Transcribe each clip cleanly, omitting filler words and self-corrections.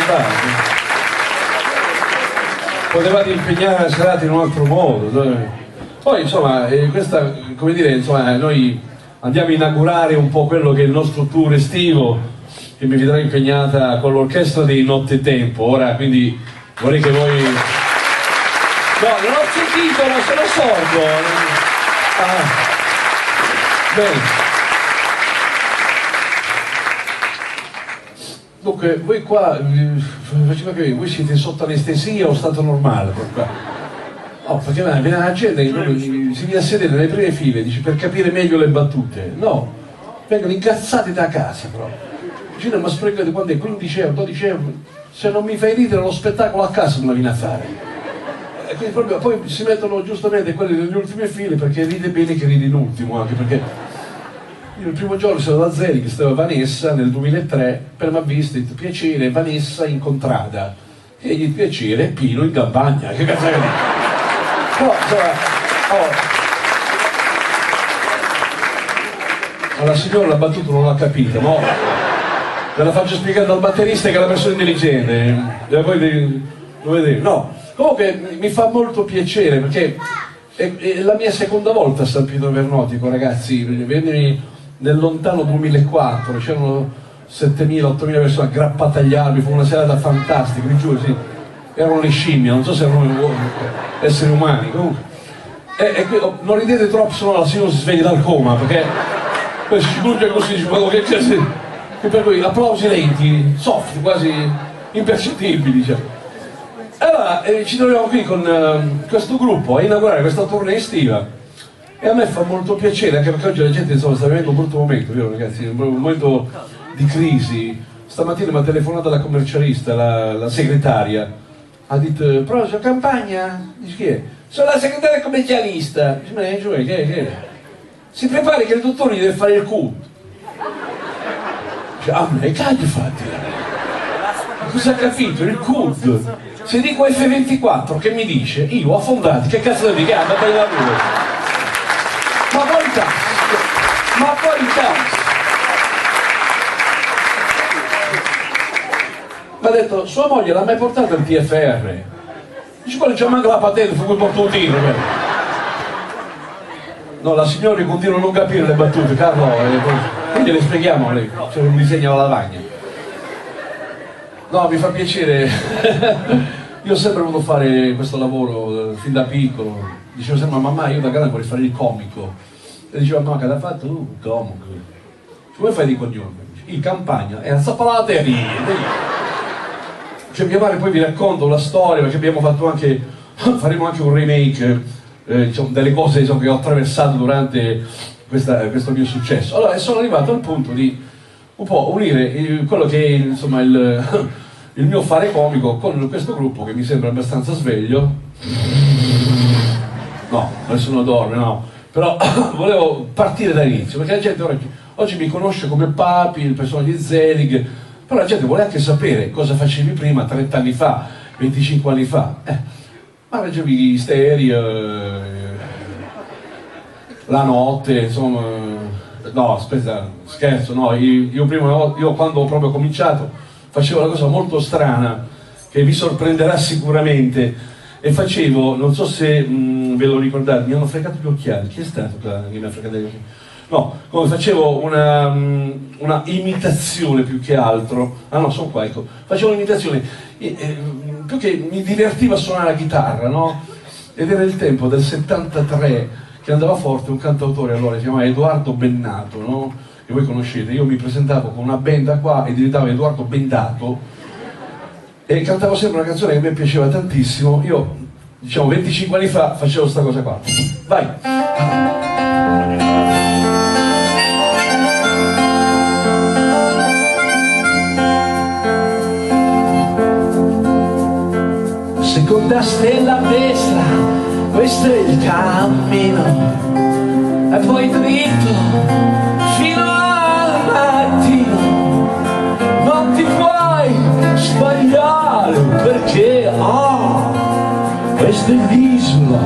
va. Potevate impegnare la serata in un altro modo. Poi insomma, questa, come dire, insomma, noi andiamo a inaugurare un po' quello che è il nostro tour estivo, che mi vedrà impegnata con l'orchestra dei Nottetempo. Ora, quindi vorrei che voi... No, non ho sentito, ma sono sordo. Bene. Dunque, voi qua, faceva che voi siete sotto anestesia o stato normale? No, perché viene la gente che si viene a sedere nelle prime file, dice, per capire meglio le battute. No, vengono incazzati da casa proprio. Dice, ma sprecate quando è 15 euro, 12 euro, se non mi fai ridere lo spettacolo a casa non la viene a fare. E quindi proprio, poi si mettono giustamente quelli delle ultime file perché ride bene che ride in ultimo, anche perché... Io il primo giorno sono da Zeri, che stava Vanessa nel 2003, per m'ha visto, detto, piacere, Vanessa in contrada. E gli piacere, Pino in campagna. Che cazzo è? No, la signora la battuta non l'ha capita, no? Te la faccio spiegare dal batterista che è una persona intelligente. E poi lo vedete. No, comunque mi fa molto piacere perché è la mia seconda volta a San Pietro Vernotico, ragazzi. Venni nel lontano 2004, c'erano 7.000-8.000 persone aggrappate agli alberi, fu una serata fantastica, vi giuro, sì. Erano le scimmie, non so se erano esseri umani, comunque. Non ridete troppo, se no la signora si sveglia dal coma, perché poi si sguglia così, dice, ma che c'è? E per cui applausi lenti, soft, quasi impercettibili, diciamo. Allora, ci troviamo qui con questo gruppo a inaugurare questa tournée estiva. E a me fa molto piacere, anche perché oggi la gente insomma, sta vivendo un brutto momento, vero ragazzi? Un momento di crisi. Stamattina mi ha telefonato la commercialista, la segretaria. Ha detto, prossima campagna? Dice, chi è? Sono la segretaria commercialista. Dice, ma che è? Si prepari che il dottore gli deve fare il CUT. Dice, ah, ma che cazzo fatti? Cosa ha capito? Il CUT. Se dico F24, che mi dice? Io, affondati, che cazzo devi dire? Andate a lavoro. Ma poi mi ha detto, sua moglie l'ha mai portato il TFR? Dice, quello c'è manca la patente, fu quel portutino. No, la signora continua a non capire le battute, Carlo, quindi le spieghiamo, lei, c'è un disegno alla lavagna. No, mi fa piacere. Io ho sempre voluto fare questo lavoro fin da piccolo. Dicevo sempre, mamma, io da grande vorrei fare il comico. E diceva, mamma, che l'ha fatto? Comico. Come fai di cognome? In campagna, è a Zappalateria. Cioè, mia madre poi vi racconto la storia, perché abbiamo fatto anche, faremo anche un remake, diciamo, delle cose insomma, che ho attraversato durante questo mio successo. Allora, sono arrivato al punto di un po' unire quello che è, insomma, il mio fare comico con questo gruppo che mi sembra abbastanza sveglio. No, nessuno dorme, no. Però volevo partire dall'inizio, perché la gente oggi mi conosce come Papi, il personaggio di Zelig, però la gente vuole anche sapere cosa facevi prima, 30 anni fa, 25 anni fa. Ma facevi gli stereo, la notte, insomma... No, aspetta, scherzo, no. Io quando ho proprio cominciato facevo una cosa molto strana, che vi sorprenderà sicuramente. E facevo, non so se ve lo ricordate, mi hanno fregato gli occhiali. Chi è stato che mi ha fregato gli occhiali? No, come facevo una imitazione più che altro. Ah no, sono qua, ecco. Facevo un'imitazione, più che mi divertiva a suonare la chitarra, no? Ed era il tempo del 73 che andava forte un cantautore, allora si chiamava Edoardo Bennato, no? Che voi conoscete. Io mi presentavo con una benda qua e diventavo Edoardo Bendato. E cantavo sempre una canzone che a me piaceva tantissimo. Io, diciamo, 25 anni fa facevo sta cosa qua. Vai! Seconda stella a destra, questo è il cammino. E poi dritto fino al mattino. Non ti puoi sbagliare perché questa è l'isola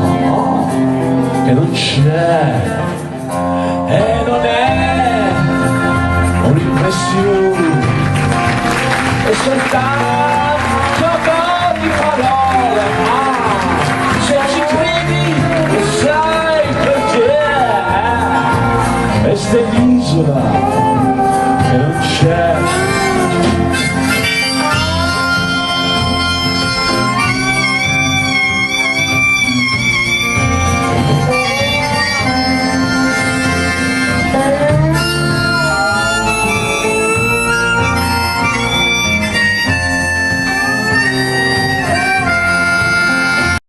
che non c'è e non è un'impressione, è soltanto questa è l'isola